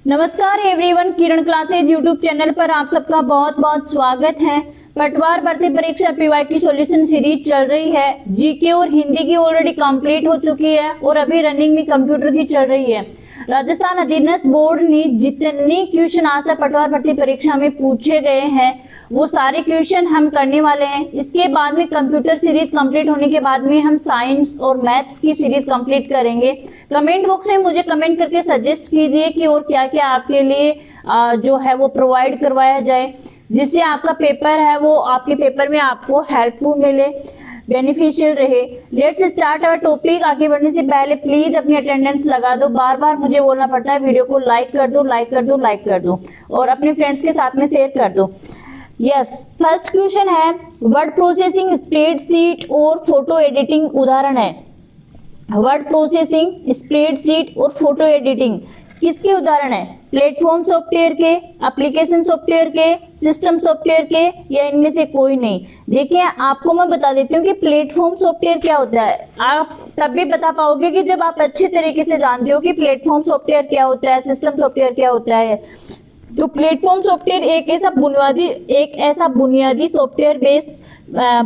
नमस्कार एवरीवन, किरण classes YouTube channel पर आप सबका बहुत बहुत स्वागत है। पटवार भर्ती परीक्षा पीवाईक्यू सॉल्यूशन सीरीज चल रही है। जीके और हिंदी की ऑलरेडी कंप्लीट हो चुकी है और अभी रनिंग में कंप्यूटर की चल रही है। राजस्थान अधीनस्थ बोर्ड ने जितने क्वेश्चन आज तक पटवार भर्ती परीक्षा में पूछे गए हैं वो सारे क्वेश्चन हम करने वाले हैं। इसके बाद में कंप्यूटर सीरीज कंप्लीट होने के बाद में हम साइंस और मैथ्स की सीरीज कंप्लीट करेंगे। कमेंट बॉक्स में मुझे कमेंट करके सजेस्ट कीजिए कि और क्या क्या आपके लिए जो है वो प्रोवाइड करवाया जाए, जिससे आपका पेपर है वो आपके पेपर में आपको हेल्पफुल मिले, बेनिफिशियल रहे। Let's start our topic. आगे बढ़ने से पहले प्लीज अपनी अटेंडेंस लगा दो। बार बार मुझे बोलना पड़ता है, वीडियो को लाइक कर दो, लाइक कर दो, लाइक कर दो और अपने फ्रेंड्स के साथ में शेयर कर दो। यस, फर्स्ट क्वेश्चन है वर्ड प्रोसेसिंग, स्प्रेडशीट और फोटो एडिटिंग उदाहरण है। वर्ड प्रोसेसिंग, स्प्रेडशीट और फोटो एडिटिंग किसके उदाहरण है? प्लेटफॉर्म सॉफ्टवेयर के, एप्लीकेशन सॉफ्टवेयर के, सिस्टम सॉफ्टवेयर के, या इनमें से कोई नहीं? देखिए, आपको मैं बता देती हूँ कि प्लेटफॉर्म सॉफ्टवेयर क्या होता है। आप तब भी बता पाओगे कि जब आप अच्छे तरीके से जानते हो कि प्लेटफॉर्म सॉफ्टवेयर क्या होता है, सिस्टम सॉफ्टवेयर क्या होता है। तो प्लेटफॉर्म सॉफ्टवेयर एक ऐसा बुनियादी सॉफ्टवेयर बेस्ड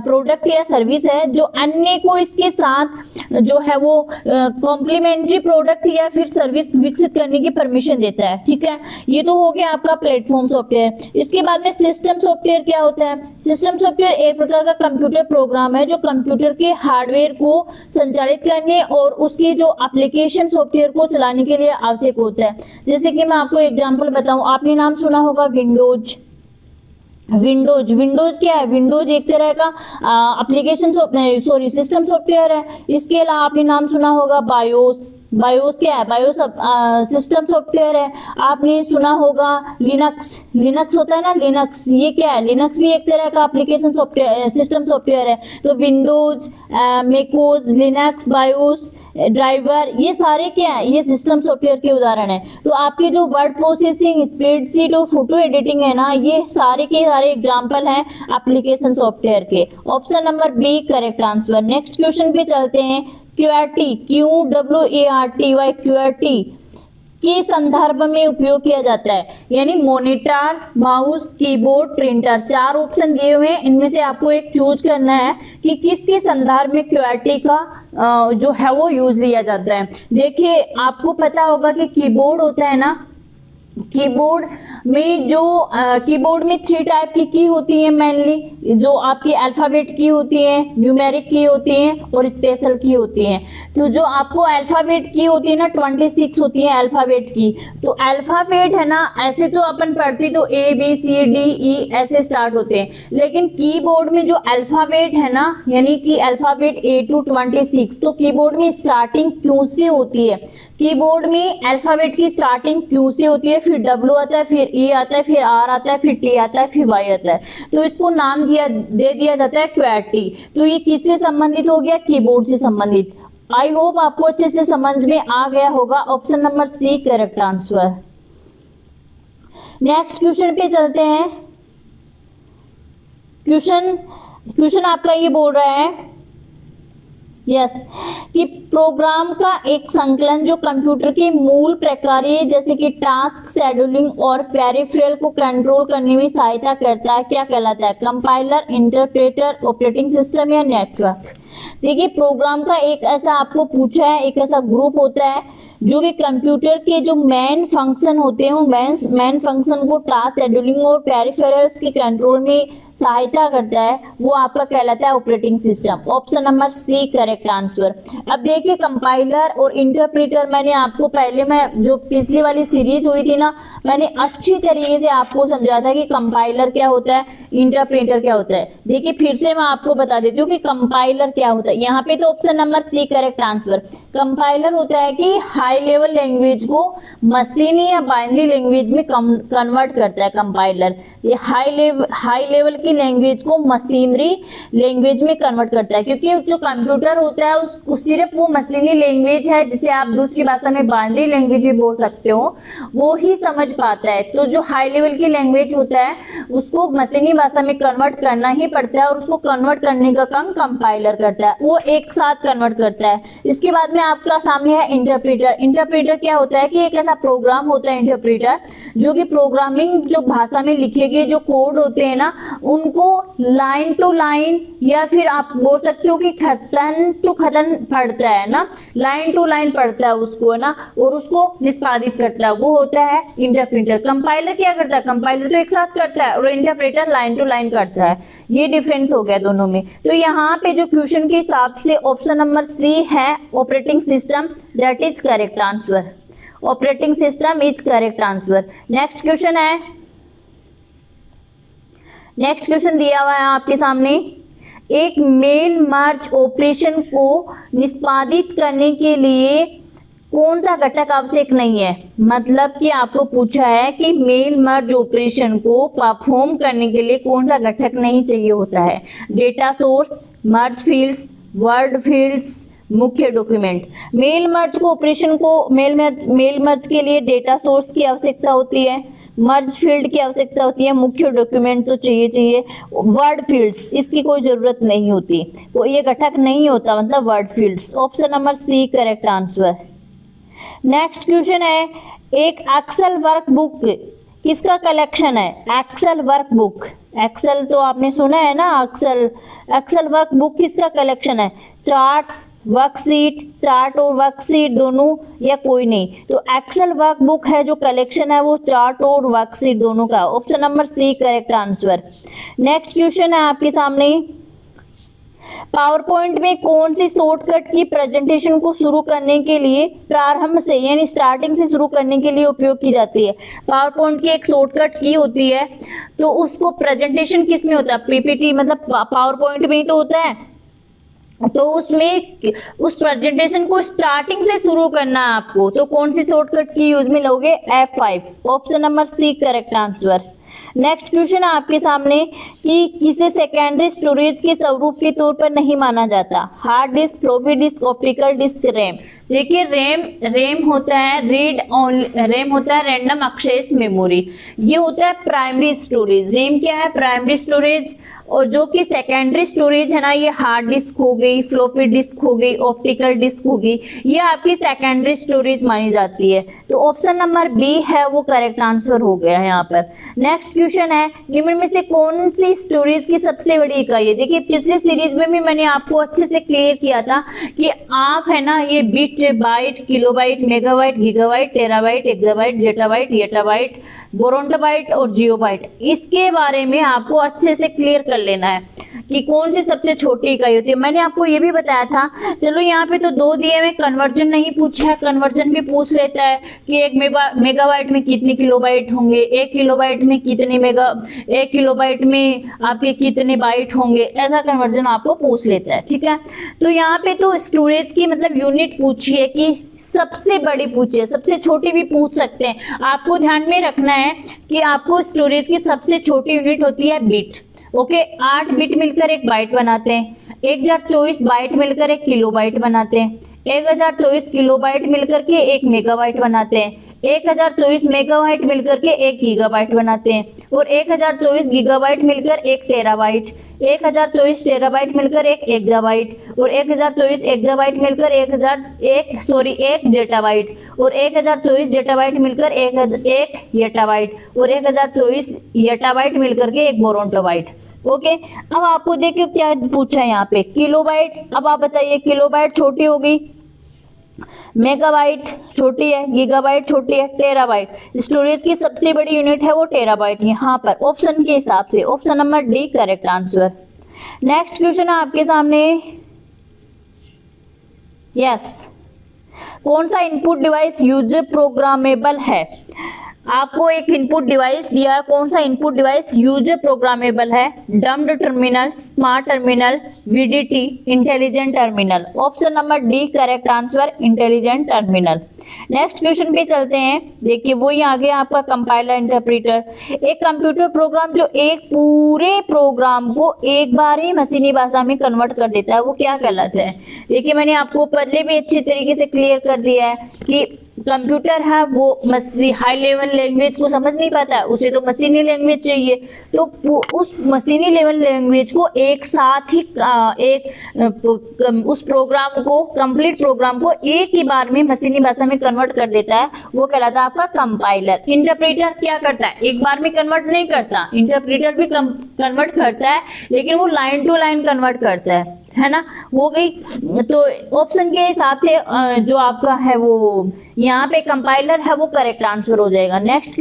प्रोडक्ट या सर्विस है जो अन्य को इसके साथ जो है वो कॉम्प्लीमेंट्री प्रोडक्ट या फिर सर्विस विकसित करने की परमिशन देता है। ठीक है, ये तो हो गया आपका प्लेटफॉर्म सॉफ्टवेयर। इसके बाद में सिस्टम सॉफ्टवेयर क्या होता है? सिस्टम सॉफ्टवेयर एक प्रकार का कंप्यूटर प्रोग्राम है जो कंप्यूटर के हार्डवेयर को संचालित करने और उसकी जो एप्लीकेशन सॉफ्टवेयर को चलाने के लिए आवश्यक होता है। जैसे कि मैं आपको एग्जांपल बताऊं, आपने नाम सुना होगा विंडोज। विंडोज क्या है? विंडोज एक तरह का एप्लीकेशन सिस्टम सॉफ्टवेयर है। इसके अलावा आपने नाम सुना होगा बायोस। बायोस क्या है? बायोस सिस्टम सॉफ्टवेयर है। आपने सुना होगा लिनक्स होता है ना, लिनक्स, ये क्या है? लिनक्स भी एक तरह का एप्लीकेशन सॉफ्टवेयर सिस्टम सॉफ्टवेयर है। तो Windows, macOS, Linux, BIOS, driver, ये सारे क्या है? ये सिस्टम सॉफ्टवेयर के उदाहरण है। तो आपके जो वर्ड प्रोसेसिंग, स्प्रेडशीट और फोटो एडिटिंग है ना, ये सारे के सारे एग्जांपल हैं एप्लीकेशन सॉफ्टवेयर के। Option number B correct answer. Next question पे चलते हैं। QWERTY, QWERTY के संदर्भ में उपयोग किया जाता है, यानी मॉनिटर, माउस, कीबोर्ड, प्रिंटर। चार ऑप्शन दिए हुए हैं, इनमें से आपको एक चूज करना है कि किसके संदर्भ में QWERTY का जो है वो यूज लिया जाता है। देखिए, आपको पता होगा कि कीबोर्ड होता है ना, कीबोर्ड में 3 टाइप की की होती है मेनली, जो आपकी अल्फाबेट की होती है, न्यूमेरिक की होती है और स्पेशल की होती है। तो जो आपको अल्फाबेट की होती है ना, 26 होती है अल्फाबेट की। तो अल्फाबेट है ना, ऐसे तो अपन पढ़ते तो ABCDE ऐसे स्टार्ट होते हैं, लेकिन कीबोर्ड में जो अल्फाबेट है ना, यानी कि अल्फाबेट A to 26, तो कीबोर्ड में स्टार्टिंग Q से होती है। कीबोर्ड में अल्फाबेट की स्टार्टिंग Q से होती है, फिर W आता है, फिर E आता है, फिर R आता है, फिर T आता है, फिर Y आता है। तो इसको नाम दे दिया जाता है QWERTY। तो ये किससे संबंधित हो गया? कीबोर्ड से संबंधित। आई होप आपको अच्छे से समझ में आ गया होगा। Option number C correct answer. Next question पे चलते हैं। क्वेश्चन आपका ये बोल रहा है यस कि प्रोग्राम का एक संकलन जो कंप्यूटर के मूल प्रक्रिया जैसे कि टास्क, शेड्यूलिंग और पेरिफेरल को कंट्रोल करने में सहायता करता है, क्या कहलाता है? कंपाइलर, इंटरप्रेटर, ऑपरेटिंग सिस्टम या नेटवर्क? देखिए, प्रोग्राम का एक ऐसा आपको पूछा है, एक ऐसा ग्रुप होता है जो कि कंप्यूटर के जो मेन फंक्शन होते हैं, मेन फंक्शन को टास्क, शेड्यूलिंग और पेरिफेरल्स के कंट्रोल में सहायता करता है, वो आपका कहलाता है operating system. Option number C correct answer. अब देखिए, कंपाइलर और इंटरप्रेटर, मैंने आपको पहले में जो पिछली वाली सीरीज हुई थी ना, मैंने अच्छी तरीके से आपको समझा था कि कंपाइलर क्या होता है, इंटरप्रेटर क्या होता है। देखिए, फिर से मैं आपको बता देती हूँ कि कंपाइलर क्या होता है। यहाँ पे तो option number C correct answer. Compiler होता है कि हाई लेवल लैंग्वेज को मशीनी या बाइनरी लैंग्वेज में कन्वर्ट करता है कंपाइलर। ये हाई लेवल की लैंग्वेज को मशीनरी लैंग्वेज में कन्वर्ट करता है, क्योंकि जो कंप्यूटर होता है उसको सिर्फ वो मशीनी लैंग्वेज है जिसे आप दूसरी भाषा में बाइनरी लैंग्वेज भी बोल सकते हो, वो ही समझ पाता है। तो जो हाई लेवल की लैंग्वेज होता है उसको मशीनी भाषा में कन्वर्ट करना ही पड़ता है, और उसको कन्वर्ट करने का काम कंपाइलर करता है, वो एक साथ कन्वर्ट करता है। इसके बाद में आपका सामने है इंटरप्रेटर। इंटरप्रेटर क्या होता है कि एक ऐसा प्रोग्राम होता है इंटरप्रेटर, जो कि प्रोग्रामिंग जो भाषा में लिखे गए जो कोड होते हैं ना, उनको लाइन टू लाइन या फिर आप बोल सकते हो कि खतन टू खतन पढ़ता है ना, लाइन टू लाइन पढ़ता है उसको, है ना, और उसको निष्पादित करता है, वो होता है इंटरप्रेटर। कंपाइलर क्या करता है, कंपाइलर तो एक साथ करता है और इंटरप्रेटर लाइन टू लाइन करता है। ये डिफरेंस हो गया दोनों में। तो यहाँ पे जो क्वेश्चन के हिसाब से ऑप्शन नंबर सी है operating system, that is correct answer. Operating system is correct answer. Next question है, नेक्स्ट क्वेश्चन दिया हुआ है आपके सामने, एक मेल मर्ज ऑपरेशन को निष्पादित करने के लिए कौन सा घटक आवश्यक नहीं है। मतलब कि आपको पूछा है कि मेल मर्ज ऑपरेशन को परफॉर्म करने के लिए कौन सा घटक नहीं चाहिए होता है। डेटा सोर्स, मर्ज फील्ड्स, वर्ड फील्ड्स, मुख्य डॉक्यूमेंट। मेल मर्ज को ऑपरेशन को मेल मर्ज के लिए डेटा सोर्स की आवश्यकता होती है, मर्ज फील्ड की आवश्यकता होती है, मुख्य डॉक्यूमेंट तो चाहिए। वर्ड फील्ड्स इसकी कोई जरूरत नहीं होती, तो ये घटक नहीं होता, मतलब word fields. Option number C correct answer. Next question है, एक एक्सेल वर्कबुक किसका कलेक्शन है। एक्सेल वर्कबुक, एक्सेल तो आपने सुना है ना, एक्सेल वर्कबुक किसका कलेक्शन है। चार्ट्स, वर्कशीट, चार्ट और वर्कशीट दोनों या कोई नहीं। तो एक्सेल वर्कबुक है जो कलेक्शन है वो चार्ट और वर्कशीट दोनों का। Option number C correct answer. Next question है आपके सामने, पावर पॉइंट में कौन सी शॉर्टकट की प्रेजेंटेशन को शुरू करने के लिए प्रारंभ से यानी स्टार्टिंग से शुरू करने के लिए उपयोग की जाती है। पावर पॉइंट की एक शॉर्टकट की होती है, तो उसको प्रेजेंटेशन किस में होता है, पीपीटी मतलब पावर पॉइंट में ही तो होता है। तो उसमें उस प्रेजेंटेशन को स्टार्टिंग से शुरू करना है आपको, तो कौन सी शॉर्टकट की यूज में लोगे, F5। Option number C correct answer. Next question है आपके सामने कि किसे सेकेंडरी स्टोरेज के स्वरूप के तौर पर नहीं माना जाता। Hard disk, floppy disk, optical disk, RAM. देखिए रैम होता है रैम होता है रैंडम एक्सेस मेमोरी, ये होता है प्राइमरी स्टोरेज। रैम क्या है, प्राइमरी स्टोरेज। और जो कि सेकेंडरी स्टोरेज है ना, ये हार्ड डिस्क हो गई, फ्लॉपी डिस्क हो गई, ऑप्टिकल डिस्क हो गई, ये आपकी सेकेंडरी स्टोरेज मानी जाती है। तो ऑप्शन नंबर बी है वो करेक्ट आंसर हो गया है यहाँ पर। नेक्स्ट क्वेश्चन है, निम्न में से कौन सी स्टोरेज की सबसे बड़ी इकाई है। देखिए पिछले सीरीज में भी मैंने आपको अच्छे से क्लियर किया था कि आप है ना ये bit, byte, kilobyte, megabyte, gigabyte, terabyte, exabyte, zettabyte, yottabyte, brontobyte और जियोबाइट, इसके बारे में आपको अच्छे से क्लियर कर लेना है कि कौन सी सबसे छोटी इकाई होती है। मैंने आपको ये भी बताया था। चलो यहाँ पे तो दो दिए में कन्वर्जन नहीं पूछा है, कन्वर्जन भी पूछ लेता है कि एक मेगाबाइट में कितने किलोबाइट होंगे, एक किलोबाइट में कितने एक किलोबाइट में आपके कितने बाइट होंगे, ऐसा कन्वर्जन आपको पूछ लेता है। ठीक है, तो यहाँ पे तो स्टोरेज की मतलब यूनिट पूछी है कि सबसे बड़ी पूछिए, सबसे छोटी भी पूछ सकते हैं। आपको ध्यान में रखना है कि आपको स्टोरेज की सबसे छोटी यूनिट होती है बिट। ओके, 8 बिट मिलकर एक बाइट बनाते हैं, 1024 बाइट मिलकर एक किलोबाइट बनाते हैं, 1024 किलोबाइट मिलकर के एक मेगाबाइट बनाते हैं, 1024 मेगाबाइट मिलकर के एक गीगाबाइट बनाते हैं, और 1024 गीगाबाइट मिलकर एक टेराबाइट, 1024 टेराबाइट मिलकर एक एक्साबाइट, और 1024 एक्साबाइट मिलकर एक जेटाबाइट, और 1024 जेटाबाइट मिलकर एक येटाबाइट, और 1024 येटाबाइट मिलकर के एक बोरोंटोबाइट। ओके, अब आपको देखिए क्या पूछा है यहाँ पे, किलोबाइट। अब आप बताइए, किलोबाइट छोटी होगी, मेगाबाइट छोटी है, गीगाबाइट छोटी है, टेराबाइट। स्टोरेज की सबसे बड़ी यूनिट है वो टेराबाइट यहाँ पर ऑप्शन के हिसाब से। Option number D correct answer. Next question है आपके सामने, यस, कौन सा इनपुट डिवाइस यूजर प्रोग्रामेबल है। आपको एक इनपुट डिवाइस दिया है, कौन सा इनपुट डिवाइस? यूजर प्रोग्रामेबल है, dumped terminal, smart terminal, VDT, intelligent terminal. Option number D correct answer, intelligent terminal. Next question पे चलते हैं। देखिए वही आ गया आपका कंपाइलर इंटरप्रेटर। एक कंप्यूटर प्रोग्राम जो एक पूरे प्रोग्राम को एक बार ही मशीनी भाषा में कन्वर्ट कर देता है, वो क्या कहलाता है? देखिए मैंने आपको पहले भी अच्छी तरीके से क्लियर कर दिया है कि कंप्यूटर है वो हाई लेवल लैंग्वेज को समझ नहीं पाता है, उसे तो मशीनी लैंग्वेज चाहिए। तो उस मशीनी लेवल लैंग्वेज को एक साथ ही उस प्रोग्राम को, कंप्लीट प्रोग्राम को एक ही बार में मशीनी भाषा में कन्वर्ट कर देता है, वो कहलाता है आपका कंपाइलर। इंटरप्रेटर क्या करता है? एक बार में कन्वर्ट नहीं करता, इंटरप्रेटर भी कन्वर्ट करता है लेकिन वो लाइन टू लाइन कन्वर्ट करता है ना। हो गई। तो ऑप्शन के हिसाब से जो आपका है वो यहाँ पे कंपाइलर है वो करेक्ट आंसर हो जाएगा। नेक्स्ट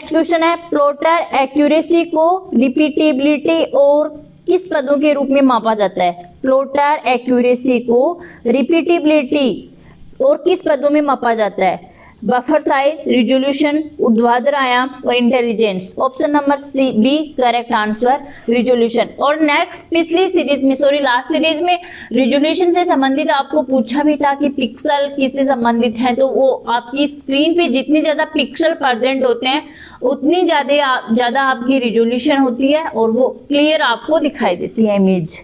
क्वेश्चन है प्लॉटर एक्यूरेसी को रिपीटेबिलिटी और किस पदों के रूप में मापा जाता है? प्लॉटर एक्यूरेसी को रिपीटेबिलिटी और किस पदों में मापा जाता है? बफर साइज, रिजोल्यूशन, ऊर्ध्वाधर आयाम और intelligence. Option number C B correct answer, resolution. और नेक्स्ट पिछली सीरीज में, सॉरी लास्ट सीरीज में रिजोल्यूशन से संबंधित आपको पूछा भी था कि पिक्सल किससे संबंधित है, तो वो आपकी स्क्रीन पे जितनी ज्यादा पिक्सल प्रेजेंट होते हैं उतनी ज्यादा आपकी रिजोल्यूशन होती है और वो क्लियर आपको दिखाई देती है image.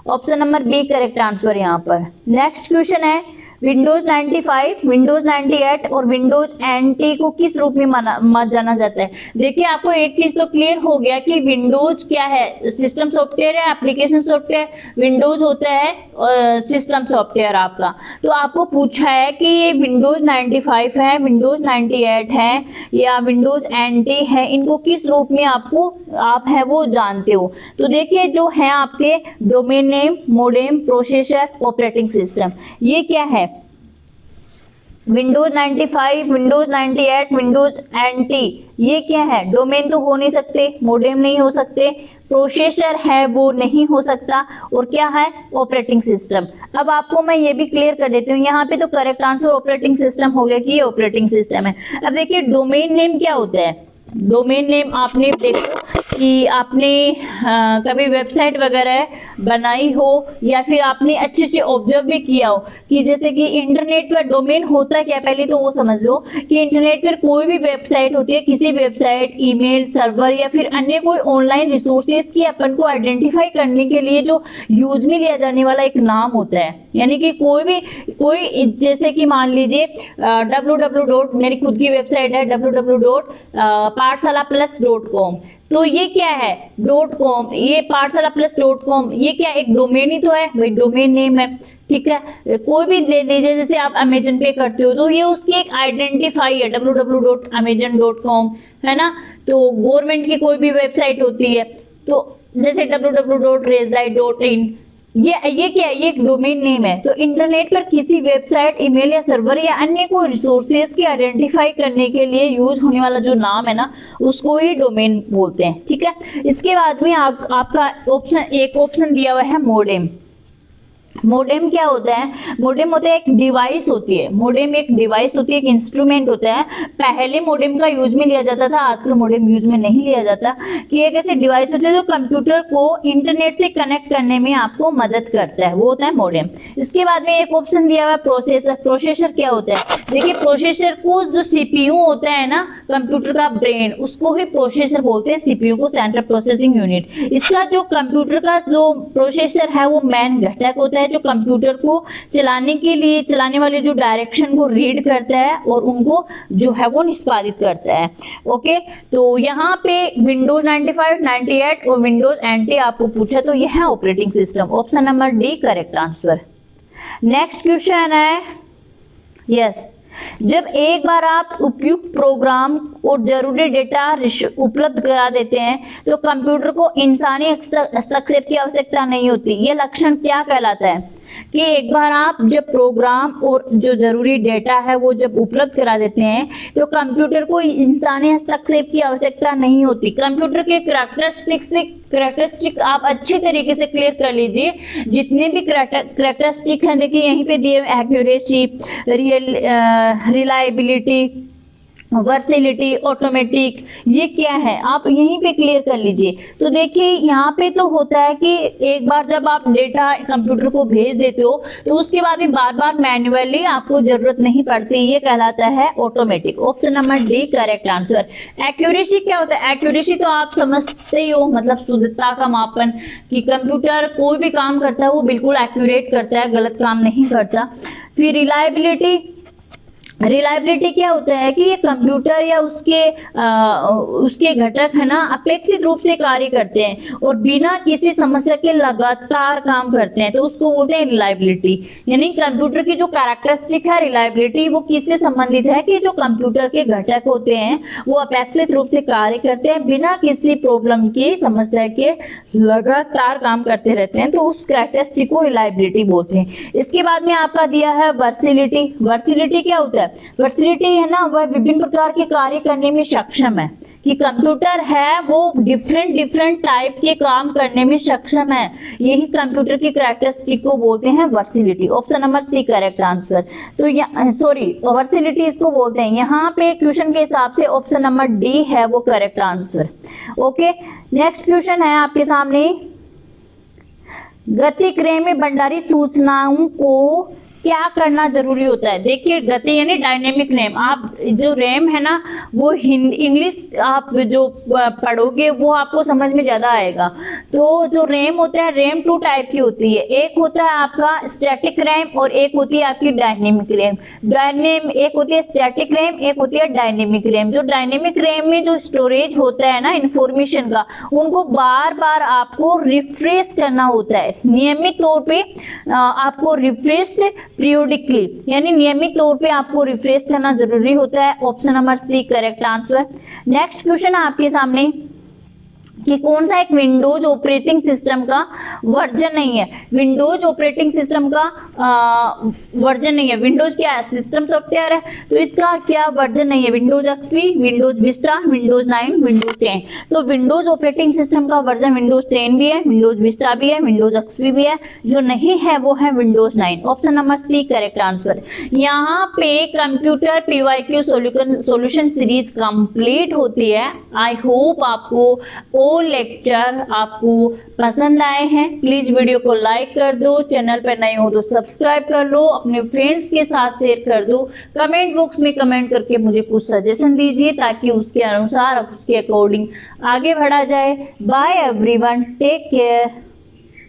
Option number B correct answer यहाँ पर। नेक्स्ट क्वेश्चन है विंडोज 95, विंडोज 98 और विंडोज एनटी को किस रूप में जाना जाता है? देखिए आपको एक चीज तो क्लियर हो गया कि विंडोज क्या है, सिस्टम सॉफ्टवेयर है, एप्लीकेशन सॉफ्टवेयर। विंडोज होता है सिस्टम सॉफ्टवेयर आपका। तो आपको पूछा है कि ये विंडोज 95 है, विंडोज 98 है या विंडोज एनटी है, इनको किस रूप में आप है वो जानते हो? तो देखिए जो है आपके domain name, modem, processor, operating system, ये क्या है? विंडोज 95, विंडोज 98, विंडोज एनटी, ये क्या है? डोमेन तो हो नहीं सकते, मोडेम नहीं हो सकते, प्रोसेसर है वो नहीं हो सकता, और क्या है? Operating system. अब आपको मैं ये भी क्लियर कर देती हूँ, यहाँ पे तो करेक्ट आंसर ऑपरेटिंग सिस्टम हो गया कि ये ऑपरेटिंग सिस्टम है। अब देखिए डोमेन नेम क्या होता है? डोमेन नेम आपने देखो कि आपने कभी वेबसाइट वगैरह बनाई हो या फिर आपने अच्छे से ऑब्जर्व भी किया हो कि जैसे कि इंटरनेट पर डोमेन होता क्या, पहले तो वो समझ लो कि इंटरनेट पर कोई भी वेबसाइट होती है, किसी वेबसाइट, ईमेल सर्वर या फिर अन्य कोई ऑनलाइन रिसोर्सेज की अपन को आइडेंटिफाई करने के लिए जो यूज में लिया जाने वाला एक नाम होता है। यानी कि कोई जैसे कि मान लीजिए www. मेरी खुद की वेबसाइट है www.pathshala+.com, तो ये क्या है? .com, ये pathshala+.com, ये क्या एक डोमेन ही तो है भाई, डोमेन नेम है। ठीक है, कोई भी दे दीजिए, जैसे आप अमेजन पे करते हो तो ये उसकी एक आइडेंटिफाई है www.amazon.com, है ना। तो गवर्नमेंट की कोई भी वेबसाइट होती है तो जैसे www.raiselight.in, ये क्या है? ये एक डोमेन नेम है। तो इंटरनेट पर किसी वेबसाइट, ईमेल या सर्वर या अन्य कोई रिसोर्सेज की आइडेंटिफाई करने के लिए यूज होने वाला जो नाम है ना, उसको ही डोमेन बोलते हैं। ठीक है, इसके बाद में आपका एक ऑप्शन दिया हुआ है मोडेम। मोडेम क्या होता है? मोडेम होता है एक डिवाइस होती है, मोडेम एक डिवाइस होती है, एक इंस्ट्रूमेंट होता है। पहले मोडेम का यूज में लिया जाता था, आजकल मोडेम यूज में नहीं लिया जाता, कि एक ऐसे डिवाइस होते हैं जो कंप्यूटर को इंटरनेट से कनेक्ट करने में आपको मदद करता है, वो होता है मोडेम। इसके बाद में एक ऑप्शन दिया हुआ है प्रोसेसर। प्रोसेसर क्या होता है? देखिए प्रोसेसर को, जो सीपीयू होता है ना कंप्यूटर का ब्रेन, उसको ही प्रोसेसर बोलते हैं, सीपीयू को सेंट्रल प्रोसेसिंग यूनिट। इसका जो कंप्यूटर का जो प्रोसेसर है वो मेन घटक होता है जो कंप्यूटर को चलाने वाले जो डायरेक्शन को रीड करता है और उनको जो है वो निष्पादित करता है। ओके, तो यहाँ पे विंडोज 95, 98 और विंडोज एनटी आपको पूछा तो यह है operating system. Option number D correct answer. Next question है, यस, जब एक बार आप उपयुक्त प्रोग्राम और जरूरी डेटा उपलब्ध करा देते हैं तो कंप्यूटर को इंसानी हस्तक्षेप की आवश्यकता नहीं होती, यह लक्षण क्या कहलाता है? कि एक बार आप जब प्रोग्राम और जो जरूरी डेटा है वो जब उपलब्ध करा देते हैं तो कंप्यूटर को इंसानी हस्तक्षेप की आवश्यकता नहीं होती। कंप्यूटर के कैरेक्टरिस्टिक आप अच्छी तरीके से क्लियर कर लीजिए। जितने भी कैरेक्टरिस्टिक हैं देखिए यहीं पे दिए, एक्यूरेसी, रिलायबिलिटी, वर्सिलिटी, ऑटोमेटिक, ये क्या है आप यहीं पे क्लियर कर लीजिए। तो देखिए यहाँ पे तो होता है कि एक बार जब आप डेटा कंप्यूटर को भेज देते हो तो उसके बाद में बार बार मैन्युअली आपको जरूरत नहीं पड़ती, ये कहलाता है automatic. Option number D correct answer. Accuracy क्या होता है? एक्यूरेसी तो आप समझते ही हो, मतलब शुद्धता का मापन, कि कंप्यूटर कोई भी काम करता है वो बिल्कुल एक्यूरेट करता है, गलत काम नहीं करता। फिर रिलायबिलिटी, रिलायबिलिटी क्या होता है कि ये कंप्यूटर या उसके घटक है ना अपेक्षित रूप से कार्य करते हैं और बिना किसी समस्या के लगातार काम करते हैं, तो उसको बोलते हैं रिलायबिलिटी। यानी कंप्यूटर की जो कैरेक्टरिस्टिक है रिलायबिलिटी, वो किससे संबंधित है कि जो कंप्यूटर के घटक होते हैं वो अपेक्षित रूप से कार्य करते हैं, बिना किसी प्रॉब्लम की, समस्या के लगातार काम करते रहते हैं, तो उस कैरेक्टरिस्टिक को रिलायबिलिटी बोलते हैं। इसके बाद में आपका दिया है वर्सिलिटी। वर्सिलिटी क्या होता है? वर्सिलिटी है ना, वह विभिन्न प्रकार के कार्य करने में सक्षम है, कि कंप्यूटर है वो डिफरेंट टाइप के काम करने में सक्षम है, यही कंप्यूटर की कैरेक्टरिस्टिक को बोलते हैं versatility. Option number C correct answer. तो सॉरी, वर्सिलिटी इसको बोलते हैं। यहाँ पे क्वेश्चन के हिसाब से ऑप्शन नंबर डी है वो correct answer. Okay, next question है आपके सामने, गति क्रम में भंडारित सूचनाओं को क्या करना जरूरी होता है? देखिए गति यानी डायनेमिक रैम, आप जो रैम है ना वो इंग्लिश आप जो पढ़ोगे वो आपको समझ में ज्यादा आएगा। तो जो रैम होता है, रैम टू टाइप की होती है, एक होता है आपका स्टैटिक रैम और एक होती है आपकी डायनेमिक रैम। एक होती है स्टैटिक रैम, एक होती है डायनेमिक रैम। जो डायनेमिक रैम में जो स्टोरेज होता है ना इंफॉर्मेशन का, उनको बार बार आपको रिफ्रेश करना होता है, नियमित तौर पे आपको रिफ्रेश पीरियोडिकली, यानी नियमित तौर पे आपको रिफ्रेश करना जरूरी होता है। Option number C correct answer. Next question आपके सामने कि कौन सा एक विंडोज ऑपरेटिंग सिस्टम का वर्जन नहीं है? विंडोज ऑपरेटिंग सिस्टम का वर्जन नहीं है। विंडोज क्या है? सिस्टम सॉफ्टवेयर है, तो इसका क्या वर्जन नहीं है? Windows XP, Windows Vista, Windows 9, Windows 10। तो विंडोज ऑपरेटिंग सिस्टम का वर्जन विंडोज 10 भी है, विंडोज विस्टा भी है, विंडोज एक्सपी भी है, जो नहीं है वो है Windows 9। Option number C correct answer. यहाँ पे computer PYQ solution series complete होती है। आई होप आपको लेक्चर आपको पसंद आए हैं। प्लीज वीडियो को लाइक कर दो, चैनल पर नए हो तो सब्सक्राइब कर लो, अपने फ्रेंड्स के साथ शेयर कर दो, कमेंट बॉक्स में कमेंट करके मुझे कुछ सजेशन दीजिए ताकि उसके अनुसार उसके अकॉर्डिंग आगे बढ़ा जाए। Bye everyone, take care.